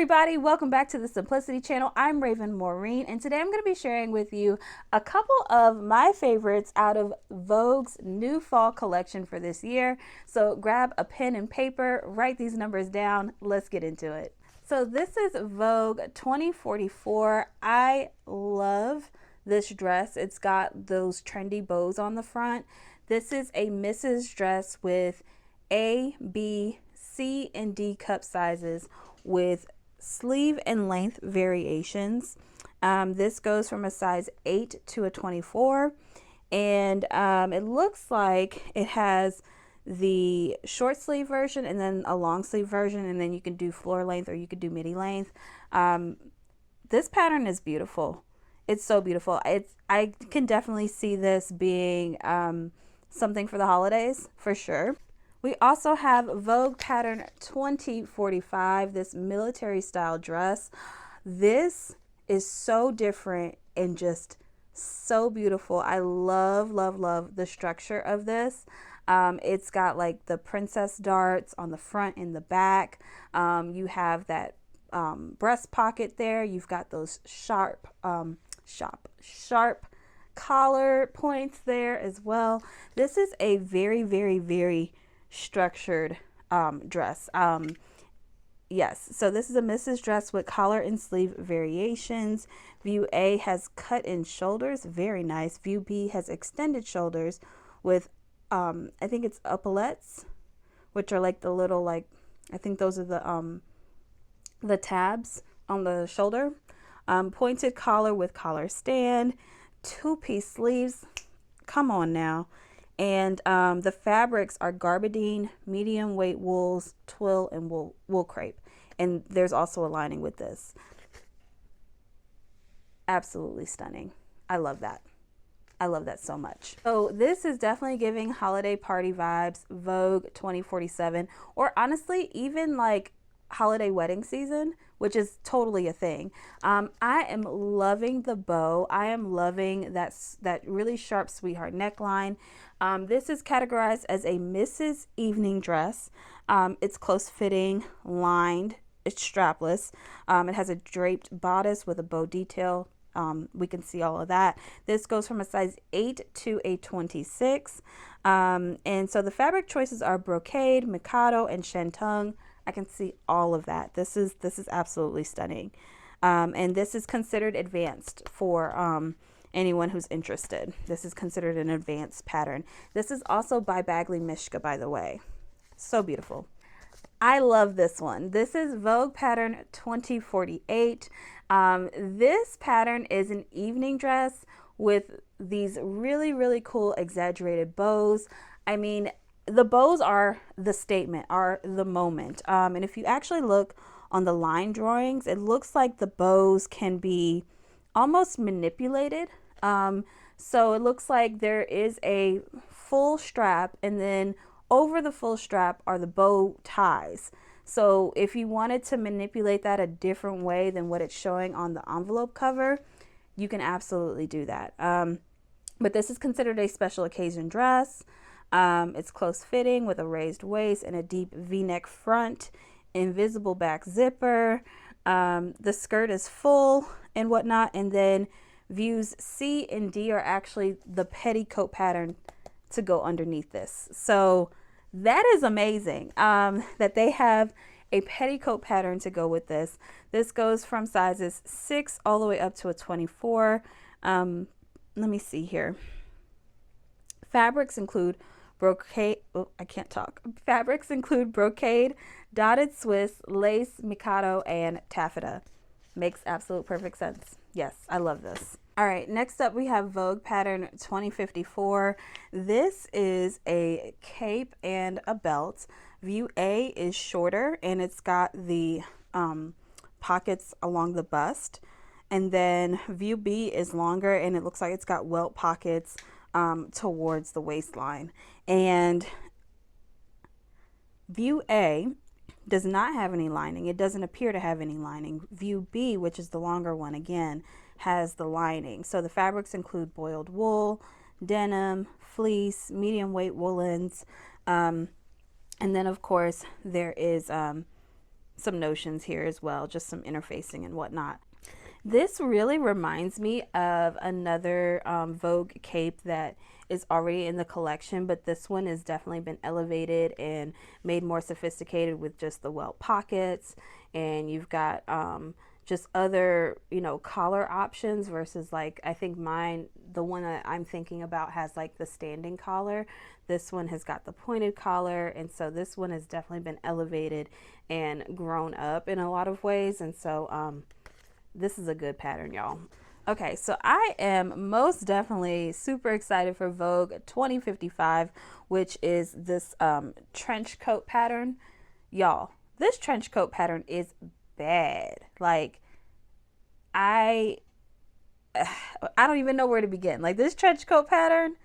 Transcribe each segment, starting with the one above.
everybody, welcome back to the Simplicity channel. I'm Raven Maureen, and today I'm going to be sharing with you a couple of my favorites out of Vogue's new fall collection for this year. So grab a pen and paper, write these numbers down. Let's get into it. So this is Vogue 2044. I love this dress. It's got those trendy bows on the front. This is a Mrs. dress with A, B, C, and D cup sizes with sleeve and length variations. This goes from a size 8 to a 24, and it looks like it has the short sleeve version and then a long sleeve version, and then you can do floor length or you could do midi length. This pattern is beautiful. It's so beautiful. I can definitely see this being something for the holidays for sure. We also have Vogue pattern 2045, this military style dress. This is so different and just so beautiful. I love, love, love the structure of this. It's got like the princess darts on the front and the back. You have that breast pocket there. You've got those sharp collar points there as well. This is a very, very, very structured dress. Yes, so this is a Mrs. dress with collar and sleeve variations. View A has cut in shoulders, very nice. View B has extended shoulders with I think it's epaulettes, which are like the little, like, I think those are the tabs on the shoulder. Pointed collar with collar stand, two-piece sleeves. Come on now. And the fabrics are garbadine, medium weight wools, twill, and wool crepe. And there's also a lining with this. Absolutely stunning. I love that. I love that so much. So this is definitely giving holiday party vibes, Vogue 2047, or honestly, even like holiday wedding season, which is totally a thing. I am loving the bow. I am loving that really sharp sweetheart neckline. This is categorized as a Mrs. evening dress. It's close fitting, lined, it's strapless. It has a draped bodice with a bow detail. We can see all of that. This goes from a size 8 to a 26. And so the fabric choices are brocade, mikado, and shantung. I can see all of that. This is absolutely stunning. And this is considered advanced for anyone who's interested. This is considered an advanced pattern. This is also by Bagley Mishka, by the way. So beautiful. I love this one. This is Vogue pattern 2048. This pattern is an evening dress with these really, really cool exaggerated bows. I mean, the bows are the statement, are the moment. And if you actually look on the line drawings, it looks like the bows can be almost manipulated. So it looks like there is a full strap, and then over the full strap are the bow ties. So if you wanted to manipulate that a different way than what it's showing on the envelope cover, you can absolutely do that. But this is considered a special occasion dress. It's close fitting with a raised waist and a deep V-neck front, invisible back zipper. The skirt is full and whatnot. And then views C and D are actually the petticoat pattern to go underneath this. So that is amazing that they have a petticoat pattern to go with this. This goes from sizes 6 all the way up to a 24. Let me see here. Fabrics include brocade, Fabrics include brocade, dotted Swiss, lace, mikado, and taffeta. Makes absolute perfect sense. Yes, I love this. All right, next up we have Vogue pattern 2054. This is a cape and a belt. View A is shorter and it's got the pockets along the bust. And then view B is longer and it looks like it's got welt pockets towards the waistline. And view A does not have any lining. It doesn't appear to have any lining. View B, which is the longer one, again, has the lining. So the fabrics include boiled wool, denim, fleece, medium weight woolens, and then of course there is notions here as well, just some interfacing and whatnot. This really reminds me of another Vogue cape that is already in the collection, but this one has definitely been elevated and made more sophisticated with just the welt pockets, and you've got just other, you know, collar options versus, like, I think mine, the one that I'm thinking about, has like the standing collar. This one has got the pointed collar, and so this one has definitely been elevated and grown up in a lot of ways, and so this is a good pattern, y'all. Okay, so I am most definitely super excited for Vogue 2055, which is this trench coat pattern. Y'all, this trench coat pattern is bad. Like, I don't even know where to begin. Like, this trench coat pattern,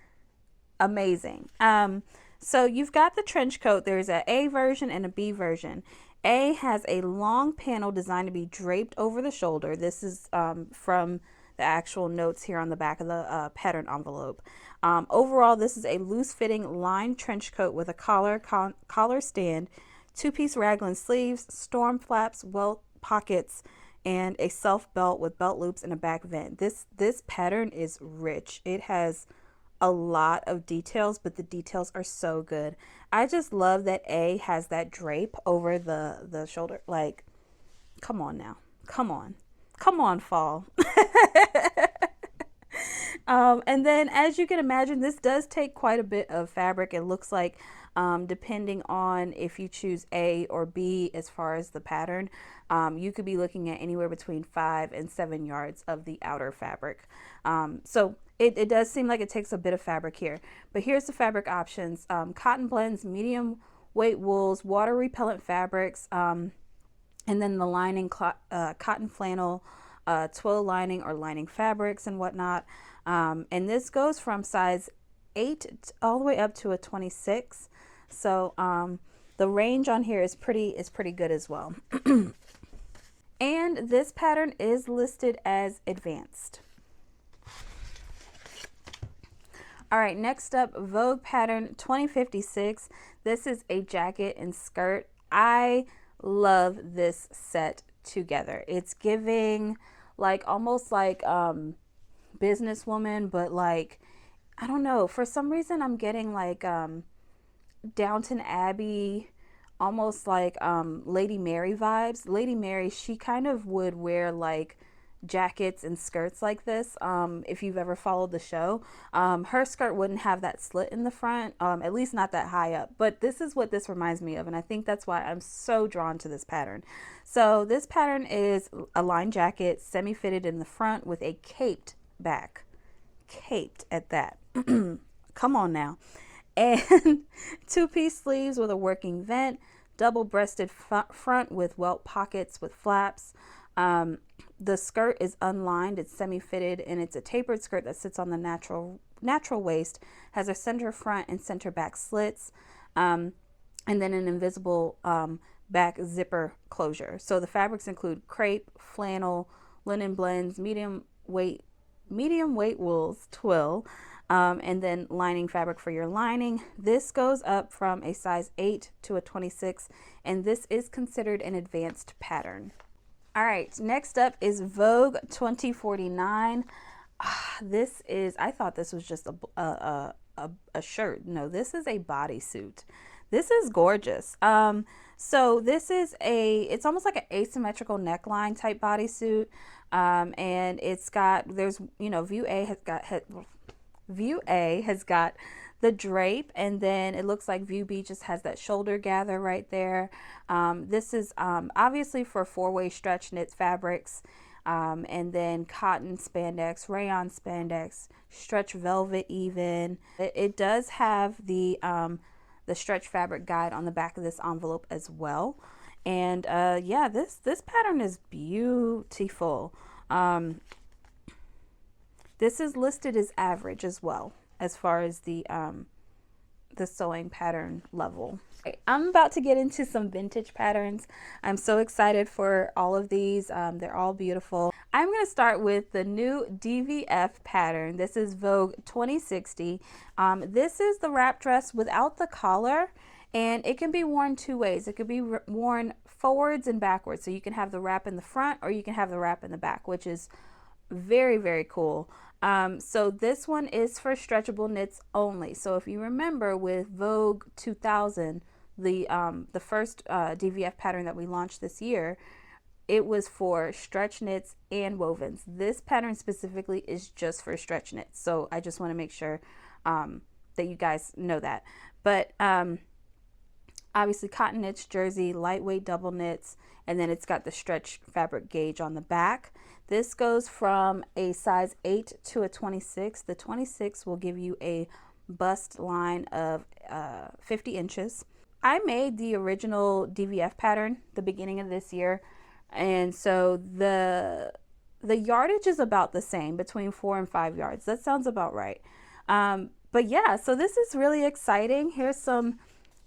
amazing. So you've got the trench coat. There's an A version and a B version. A has a long panel designed to be draped over the shoulder. This is from the actual notes here on the back of the pattern envelope. Overall, this is a loose-fitting lined trench coat with a collar stand, two-piece raglan sleeves, storm flaps, welt pockets, and a self belt with belt loops and a back vent. This pattern is rich. It has a lot of details, but the details are so good. I just love that A has that drape over the shoulder. Like, come on now. Come on, fall. And then, as you can imagine, this does take quite a bit of fabric. It looks like, depending on if you choose A or B as far as the pattern, you could be looking at anywhere between 5 and 7 yards of the outer fabric. So it does seem like it takes a bit of fabric here. But here's the fabric options: cotton blends, medium weight wools, water repellent fabrics, and then the lining, cotton flannel, twill lining or lining fabrics and whatnot. And this goes from size 8 all the way up to a 26. So the range on here is pretty good as well. And this pattern is listed as advanced. All right, next up, Vogue pattern 2056. This is a jacket and skirt. I love this set together. It's giving like almost like businesswoman, but like, I don't know, for some reason I'm getting like Downton Abbey, almost like Lady Mary vibes. Lady Mary, she kind of would wear like jackets and skirts like this. If you've ever followed the show, her skirt wouldn't have that slit in the front, at least not that high up, but this is what this reminds me of, and I think that's why I'm so drawn to this pattern. So this pattern is a lined jacket, semi-fitted in the front with a caped back, caped at that. Come on now. And two-piece sleeves with a working vent, double-breasted front with welt pockets with flaps. The skirt is unlined, it's semi-fitted, and it's a tapered skirt that sits on the natural waist, has a center front and center back slits, and then an invisible back zipper closure. So the fabrics include crepe, flannel, linen blends, medium weight wools, twill, and then lining fabric for your lining. This goes up from a size 8 to a 26, and this is considered an advanced pattern. All right, next up is Vogue 2049. This is, I thought this was just a shirt. No, this is a bodysuit. This is gorgeous. So this is it's almost like an asymmetrical neckline type bodysuit. And it's got, there's, you know, view A has got the drape, and then it looks like view B just has that shoulder gather right there. This is obviously for 4-way stretch knit fabrics, and then cotton spandex, rayon spandex, stretch velvet even. It does have the stretch fabric guide on the back of this envelope as well. And yeah, this pattern is beautiful. This is listed as average as well, as far as the sewing pattern level. Okay, I'm about to get into some vintage patterns. I'm so excited for all of these. They're all beautiful. I'm going to start with the new DVF pattern. This is Vogue 2060. This is the wrap dress without the collar, and it can be worn 2 ways. It could be worn forwards and backwards. So you can have the wrap in the front or you can have the wrap in the back, which is very, very cool. So this one is for stretchable knits only. So if you remember with Vogue 2000, the first DVF pattern that we launched this year, it was for stretch knits and wovens. This pattern specifically is just for stretch knits. So I just want to make sure that you guys know that. But obviously cotton knits, jersey, lightweight double knits, and then it's got the stretch fabric gauge on the back. This goes from a size 8 to a 26. The 26 will give you a bust line of 50 inches. I made the original DVF pattern the beginning of this year, and so the yardage is about the same, between 4 and 5 yards. That sounds about right. But yeah, so this is really exciting. Here's some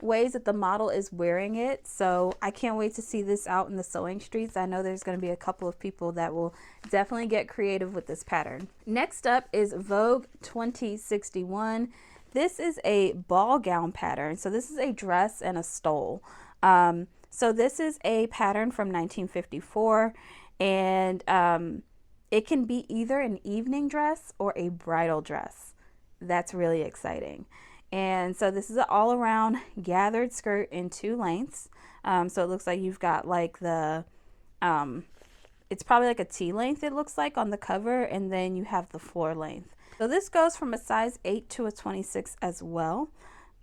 ways that the model is wearing it. So I can't wait to see this out in the sewing streets. I know there's going to be a couple of people that will definitely get creative with this pattern. Next up is Vogue 2061. This is a ball gown pattern. So this is a dress and a stole. So this is a pattern from 1954, and it can be either an evening dress or a bridal dress. That's really exciting. And so this is an all-around gathered skirt in 2 lengths. So it looks like you've got like the, it's probably like a T length it looks like on the cover, and then you have the floor length. So this goes from a size 8 to a 26 as well.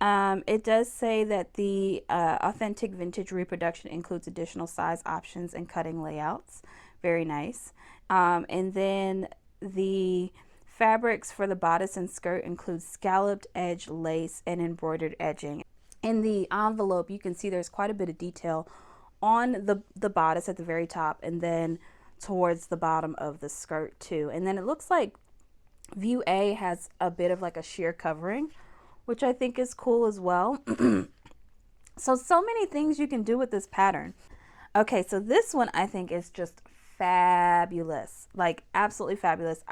It does say that the authentic vintage reproduction includes additional size options and cutting layouts. Very nice. And then the fabrics for the bodice and skirt include scalloped edge lace and embroidered edging. In the envelope, you can see there's quite a bit of detail on the bodice at the very top, and then towards the bottom of the skirt too. And then it looks like view A has a bit of like a sheer covering, which I think is cool as well. So many things you can do with this pattern. Okay, so this one I think is just fabulous, like absolutely fabulous.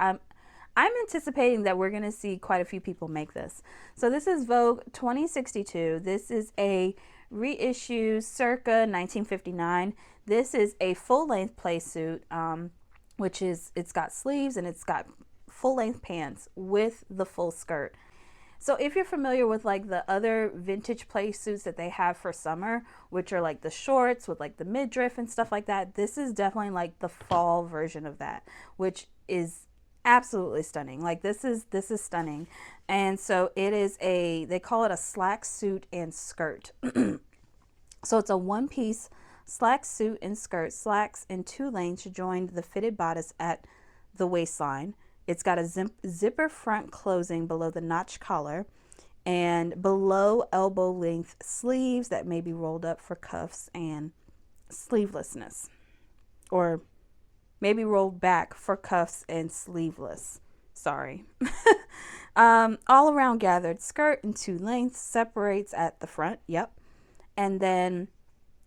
I'm anticipating that we're going to see quite a few people make this. So this is Vogue 2062. This is a reissue circa 1959. This is a full-length play suit, which is, it's got sleeves and it's got full-length pants with the full skirt. So if you're familiar with like the other vintage play suits that they have for summer, which are like the shorts with like the midriff and stuff like that, this is definitely like the fall version of that, which is absolutely stunning. Like this is stunning. And so it is they call it a slack suit and skirt. So it's a one-piece slack suit and skirt, slacks in 2 lengths joined the fitted bodice at the waistline. It's got a zipper front closing below the notch collar, and below elbow length sleeves that may be rolled up for cuffs and sleevelessness, or maybe rolled back for cuffs and sleeveless. Sorry. All around gathered skirt in 2 lengths, separates at the front. Yep. And then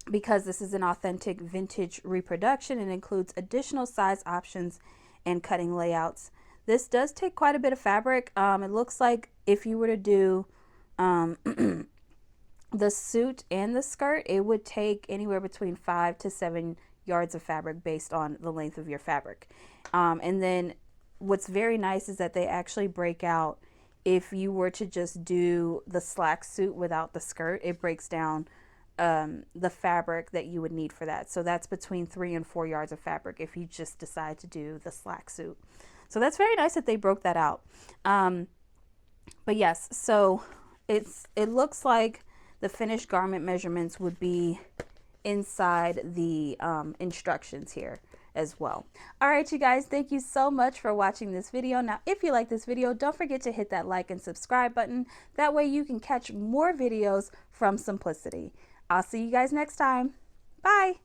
because this is an authentic vintage reproduction, it includes additional size options and cutting layouts. This does take quite a bit of fabric. It looks like if you were to do the suit and the skirt, it would take anywhere between 5 to 7 yards of fabric based on the length of your fabric. And then what's very nice is that they actually break out, if you were to just do the slack suit without the skirt, it breaks down the fabric that you would need for that. So that's between 3 and 4 yards of fabric if you just decide to do the slack suit. So that's very nice that they broke that out. But yes, so it looks like the finished garment measurements would be inside the instructions here as well. All right, you guys, thank you so much for watching this video. Now, if you like this video, don't forget to hit that like and subscribe button. That way you can catch more videos from Simplicity. I'll see you guys next time. Bye.